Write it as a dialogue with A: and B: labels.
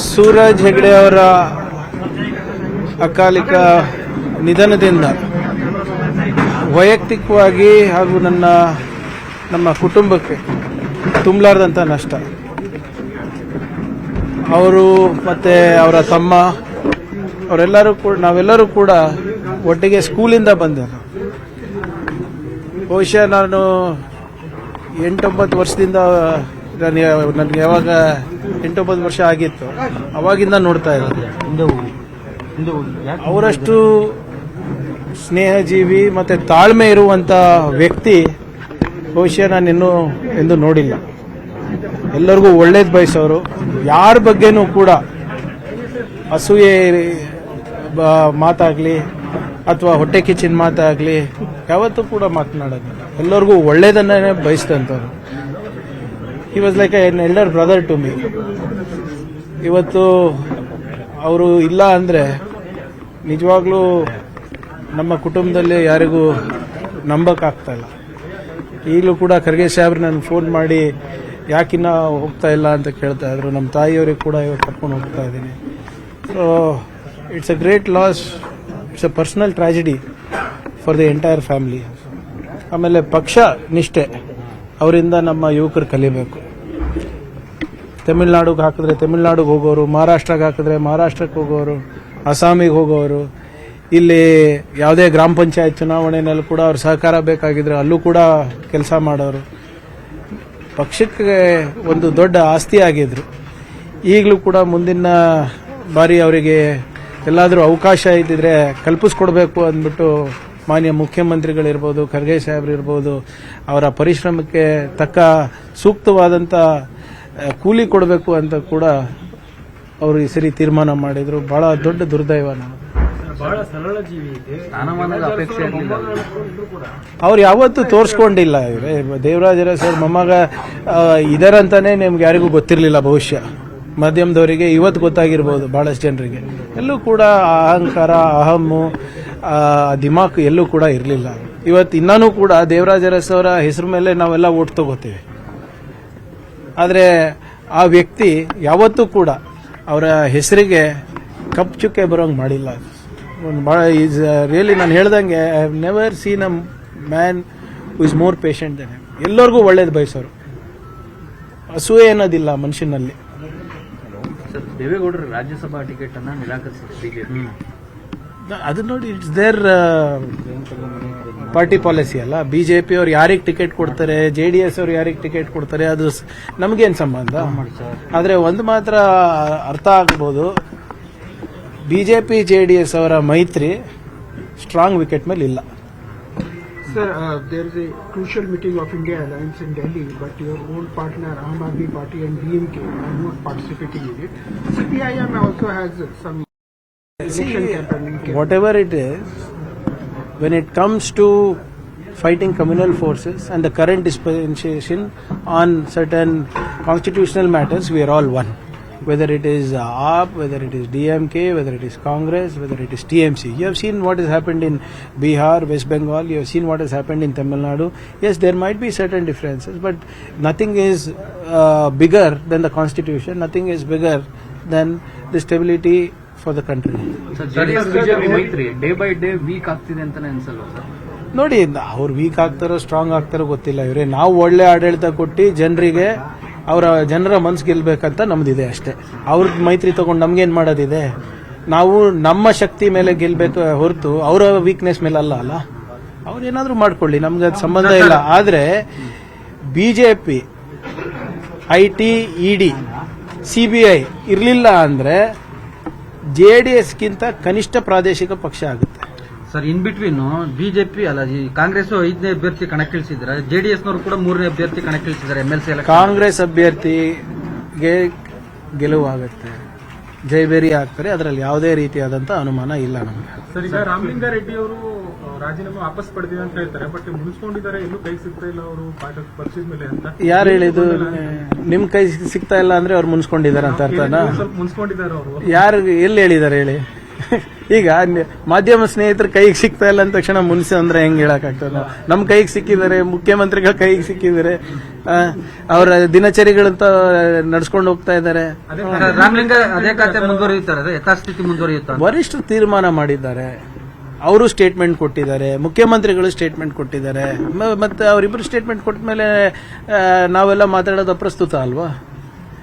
A: ಸೂರಜ್ ಹೆಗ್ಡೆ ಅವರ ಅಕಾಲಿಕ ನಿಧನದಿಂದ ವೈಯಕ್ತಿಕವಾಗಿ ಹಾಗೂ ನಮ್ಮ ಕುಟುಂಬಕ್ಕೆ ತುಂಬಲಾರದಂಥ ನಷ್ಟ. ಅವರು ಮತ್ತೆ ಅವರ ತಮ್ಮ ನಾವೆಲ್ಲರೂ ಕೂಡ ಒಟ್ಟಿಗೆ ಸ್ಕೂಲಿಂದ ಬಂದರು. ಬಹುಶಃ ನಾನು 8-9 ವರ್ಷದಿಂದ ನನಗೆ ಯಾವಾಗ 8-9 ವರ್ಷ ಆಗಿತ್ತು ಅವಾಗಿಂದ ನೋಡ್ತಾ ಇರೋದು. ಅವರಷ್ಟು ಸ್ನೇಹಜೀವಿ ಮತ್ತೆ ತಾಳ್ಮೆ ಇರುವಂತ ವ್ಯಕ್ತಿ ಬಹುಶಃ ನಾನು ಎಂದು ನೋಡಿಲ್ಲ. ಎಲ್ಲರಿಗೂ ಒಳ್ಳೇದು ಬಯಸೋರು, ಯಾರ ಬಗ್ಗೆನೂ ಕೂಡ ಅಸೂಯೆ ಮಾತಾಗಲಿ ಅಥವಾ ಹೊಟ್ಟೆ ಕಿಚ್ಚಿನ ಮಾತಾಗಲಿ ಯಾವತ್ತೂ ಕೂಡ ಮಾತನಾಡೋದಿಲ್ಲ. ಎಲ್ಲರಿಗೂ ಒಳ್ಳೇದನ್ನೇ ಬಯಸಿದಂಥವ್ರು. He was like an elder brother to me. ಇವತ್ತು ಅವರು ಇಲ್ಲ ಅಂದರೆ ನಿಜವಾಗ್ಲೂ ನಮ್ಮ ಕುಟುಂಬದಲ್ಲಿ ಯಾರಿಗೂ ನಂಬಕ್ಕಾಗ್ತಾ ಇಲ್ಲ. ಈಗಲೂ ಕೂಡ ಖರ್ಗೆ ಸಾಹೇಬ್ರು ನನಗೆ ಫೋನ್ ಮಾಡಿ ಯಾಕಿನ್ನ ಹೋಗ್ತಾ ಇಲ್ಲ ಅಂತ ಕೇಳ್ತಾ ಇದ್ರು. ನಮ್ಮ ತಾಯಿಯವ್ರಿಗೆ ಕೂಡ ಇವತ್ತು ಕರ್ಕೊಂಡು ಹೋಗ್ತಾ ಇದ್ದೀನಿ. So it's a great loss, it's a personal tragedy for the entire family. ಆಮೇಲೆ ಪಕ್ಷ ನಿಷ್ಠೆ ಅವರಿಂದ ನಮ್ಮ ಯುವಕರು ಕಲಿಬೇಕು. ತಮಿಳ್ನಾಡಿಗೆ ಹಾಕಿದ್ರೆ ತಮಿಳ್ನಾಡಿಗೆ ಹೋಗೋರು, ಮಹಾರಾಷ್ಟ್ರಕ್ಕೆ ಹಾಕಿದ್ರೆ ಮಹಾರಾಷ್ಟ್ರಕ್ಕೆ ಹೋಗೋರು, ಅಸ್ಸಾಮಿಗೆ ಹೋಗೋರು, ಇಲ್ಲಿ ಯಾವುದೇ ಗ್ರಾಮ ಪಂಚಾಯತ್ ಚುನಾವಣೆಯಲ್ಲಿ ಕೂಡ ಅವ್ರ ಸಹಕಾರ ಬೇಕಾಗಿದ್ರೆ ಅಲ್ಲೂ ಕೂಡ ಕೆಲಸ ಮಾಡೋರು. ಪಕ್ಷಕ್ಕೆ ಒಂದು ದೊಡ್ಡ ಆಸ್ತಿ ಆಗಿದ್ರು. ಈಗಲೂ ಕೂಡ ಮುಂದಿನ ಬಾರಿ ಅವರಿಗೆ ಎಲ್ಲಾದರೂ ಅವಕಾಶ ಇದ್ದಿದ್ರೆ ಕಲ್ಪಿಸ್ಕೊಡ್ಬೇಕು ಅಂದ್ಬಿಟ್ಟು ಮಾನ್ಯ ಮುಖ್ಯಮಂತ್ರಿಗಳಿರ್ಬೋದು, ಖರ್ಗೆ ಸಾಹೇಬ್ರಿರ್ಬೋದು, ಅವರ ಪರಿಶ್ರಮಕ್ಕೆ ತಕ್ಕ ಸೂಕ್ತವಾದಂಥ ಕೂಲಿ ಕೊಡಬೇಕು ಅಂತ ಕೂಡ ಅವರು ಈ ಸರಿ ತೀರ್ಮಾನ ಮಾಡಿದ್ರು. ಬಹಳ ದೊಡ್ಡ ದುರ್ದೈವ.
B: ಬಹಳ ಸರಳ ಜೀವಿ ಇದೆ, ಸ್ಥಾನಮಾನದ ಅಪೇಕ್ಷೆ ಇರಲಿಲ್ಲ.
A: ಅವ್ರು ಯಾವತ್ತೂ ತೋರಿಸ್ಕೊಂಡಿಲ್ಲ. ದೇವರಾಜ ಅರಸ್ ಅವ್ರ ಮೊಮ್ಮಗ ಇದರಂತಾನೆ ನಿಮ್ಗೆ ಯಾರಿಗೂ ಗೊತ್ತಿರಲಿಲ್ಲ. ಬಹುಶಃ ಮಾಧ್ಯಮದವರಿಗೆ ಇವತ್ತು ಗೊತ್ತಾಗಿರ್ಬೋದು ಬಹಳಷ್ಟು ಜನರಿಗೆ. ಎಲ್ಲೂ ಕೂಡ ಅಹಂಕಾರ, ಅಹಮ್ಮು, ದಿಮಾಕ್ ಎಲ್ಲೂ ಕೂಡ ಇರಲಿಲ್ಲ. ಇವತ್ತು ಇನ್ನೂ ಕೂಡ ದೇವರಾಜ ಅರಸ್ ಅವರ ಹೆಸರು ಮೇಲೆ ನಾವೆಲ್ಲ ಓಟ್ ತಗೋತೀವಿ. ಆದರೆ ಆ ವ್ಯಕ್ತಿ ಯಾವತ್ತೂ ಕೂಡ ಅವರ ಹೆಸರಿಗೆ ಕಪ್ ಚುಕ್ಕೆ ಬರೋಂಗೆ ಮಾಡಿಲ್ಲ. ಭಾಳ ಈಸ್ ರಿಯಲಿ ನಾನು ಹೇಳ್ದಂಗೆ I have never seen a man who is more patient than him. ಎಲ್ಲರಿಗೂ ಒಳ್ಳೇದು ಬಯಸೋರು, ಅಸೂಯೆ ಅನ್ನೋದಿಲ್ಲ ಮನುಷ್ಯನಲ್ಲಿ.
B: ದೇವೇಗೌಡರು ರಾಜ್ಯಸಭಾ ಟಿಕೆಟ್ ಅನ್ನ ನಿರಾಕರಿಸಿದ್ರು ಬಿಜೆಪಿ.
A: ಅದು ನೋಡಿ, ಇಟ್ಸ್ ದೇರ್ ಪಾರ್ಟಿ ಪಾಲಿಸಿ ಅಲ್ಲ. ಬಿಜೆಪಿ ಅವ್ರು ಯಾರಿಗೆ ಟಿಕೆಟ್ ಕೊಡ್ತಾರೆ, JDS ಅವ್ರು ಯಾರಿಗೆ ಟಿಕೆಟ್ ಕೊಡ್ತಾರೆ, ಅದು ನಮಗೇನು ಸಂಬಂಧ. ಆದರೆ ಒಂದು ಮಾತ್ರ ಅರ್ಥ ಆಗ್ಬೋದು, ಬಿಜೆಪಿ JDS ಅವರ ಮೈತ್ರಿ ಸ್ಟ್ರಾಂಗ್ ವಿಕೆಟ್ ಮೇಲೆ ಇಲ್ಲ.
C: Sir, there is a crucial meeting of India Alliance in Delhi, but your old partner Aam Aadmi Party and DMK are not participating in it. CPIM also has some election campaigning.
A: Whatever it is, when it comes to fighting communal forces and the current dispensation on certain constitutional matters, we are all one. Whether it is AAP, whether it is DMK, whether it is Congress, whether it is TMC. You have seen what has happened in Bihar, West Bengal. You have seen what has happened in Tamil Nadu. Yes, there might be certain differences, but nothing is bigger than the constitution. Nothing is bigger than the stability for the country.
B: JDS-BJP ಮೈತ್ರಿ day by day weak ಆಗ್ತಿದೆ ಅಂತಾನೆ ಅನ್ಸಲ್ವಾ sir?
A: ನೋಡಿ, ಅವ್ರು weak ಆಗ್ತಾರೋ strong ಆಗ್ತಾರೋ ಗೊತ್ತಿಲ್ಲ. ಇವರೇ ನಾವು ಒಳ್ಳೆ ಆಡಳಿತ ಕೊಟ್ಟು ಜನರ ಮನ್ಸು ಗೆಲ್ಬೇಕಂತ ನಮ್ದಿದೆ ಅಷ್ಟೇ. ಅವ್ರ ಮೈತ್ರಿ ತಗೊಂಡು ನಮ್ಗೇನ್ ಮಾಡೋದಿದೆ? ನಾವು ನಮ್ಮ ಶಕ್ತಿ ಮೇಲೆ ಗೆಲ್ಬೇಕು ಹೊರತು ಅವರ ವೀಕ್ನೆಸ್ ಮೇಲೆ ಅಲ್ಲ. ಅವ್ರೇನಾದ್ರೂ ಮಾಡ್ಕೊಳ್ಳಿ, ನಮ್ಗೆ ಅದು ಸಂಬಂಧ ಇಲ್ಲ. ಆದ್ರೆ ಬಿಜೆಪಿ, IT, ED, CBI ಇರಲಿಲ್ಲ ಅಂದ್ರೆ JDSಗಿಂತ ಕನಿಷ್ಠ ಪ್ರಾದೇಶಿಕ ಪಕ್ಷ ಆಗುತ್ತೆ
B: ಸರ್. ಇನ್ ಬಿಟ್ವೀನ್ ಬಿಜೆಪಿ ಅಲ್ಲ, ಕಾಂಗ್ರೆಸ್ 5ನೇ ಅಭ್ಯರ್ಥಿ ಕಣಕ್ಕಿಳಿಸಿದ್ದಾರೆ, JDSನವರು ಕೂಡ 3ನೇ ಅಭ್ಯರ್ಥಿ ಕಣಕ್ಕಿಳಿಸಿದ್ದಾರೆ. MLC
A: ಕಾಂಗ್ರೆಸ್ ಅಭ್ಯರ್ಥಿಗೆ ಗೆಲುವಾಗುತ್ತೆ, ಜಯಬೇರಿ ಆಗ್ತಾರೆ, ಅದರಲ್ಲಿ ಯಾವುದೇ ರೀತಿಯಾದಂತ ಅನುಮಾನ ಇಲ್ಲ ನಮಗೆ.
D: ಸರ್, ಈಗ ರಾಮಲಿಂಗಾರೆಡ್ಡಿ ಅವರು ರಾಜೀನಾಮೆ ವಾಪಸ್ ಪಡೆದಿದೆ ಅಂತ ಹೇಳ್ತಾರೆ, ಬಟ್ ಮುಗಿಸ್ಕೊಂಡಿದ್ದಾರೆ, ಎಲ್ಲೂ ಕೈ ಸಿಗ್ತಾ ಇಲ್ಲ ಅವರು ಪಕ್ಷದ ಮೇಲೆ ಅಂತ.
A: ಯಾರು ಹೇಳಿದ್ದು? ನಿಮ್ ಕೈ ಸಿಗ್ತಾ ಇಲ್ಲ ಅಂದ್ರೆ ಅವ್ರು ಮುನ್ಸ್ಕೊಂಡಿದ್ದಾರೆ ಅಂತ ಅರ್ಥನಾ?
D: ಸ್ವಲ್ಪ ಮುನ್ಸ್ಕೊಂಡಿದ್ದಾರೆ ಅವರು.
A: ಯಾರು ಎಲ್ಲಿ ಹೇಳಿದ್ದಾರೆ ಹೇಳಿ? ಈಗ ಮಾಧ್ಯಮ ಸ್ನೇಹಿತರ ಕೈಗೆ ಸಿಗ್ತಾ ಇಲ್ಲ ಅಂದ ತಕ್ಷಣ ಮುನ್ಸಿ ಅಂದ್ರೆ ಹೆಂಗ್ ಹೇಳಕ್ಕಾಗ್ತದೆ? ನಮ್ ಕೈಗೆ ಸಿಕ್ಕಿದ್ದಾರೆ, ಮುಖ್ಯಮಂತ್ರಿಗಳ ಕೈಗೆ ಸಿಕ್ಕಿದ್ದಾರೆ, ಅವರ ದಿನಚರಿಗಳಂತ ನಡ್ಸ್ಕೊಂಡು ಹೋಗ್ತಾ ಇದ್ದಾರೆ.
B: ರಾಮಲಿಂಗ ಅದೇ ಖಾತೆ ಮುಂದುವರಿಯುತ್ತಾರೆ, ಯಥಾಸ್ಥಿತಿ ಮುಂದುವರಿಯುತ್ತಾರೆ.
A: ವರಿಷ್ಠರು ತೀರ್ಮಾನ ಮಾಡಿದ್ದಾರೆ, ಅವರು ಸ್ಟೇಟ್ಮೆಂಟ್ ಕೊಟ್ಟಿದ್ದಾರೆ, ಮುಖ್ಯಮಂತ್ರಿಗಳು ಸ್ಟೇಟ್ಮೆಂಟ್ ಕೊಟ್ಟಿದ್ದಾರೆ. ಮತ್ತೆ ಅವರಿಬ್ಬರು ಸ್ಟೇಟ್ಮೆಂಟ್ ಕೊಟ್ಟ ಮೇಲೆ ನಾವೆಲ್ಲ ಮಾತಾಡೋದು ಅಪ್ರಸ್ತುತ ಅಲ್ವಾ?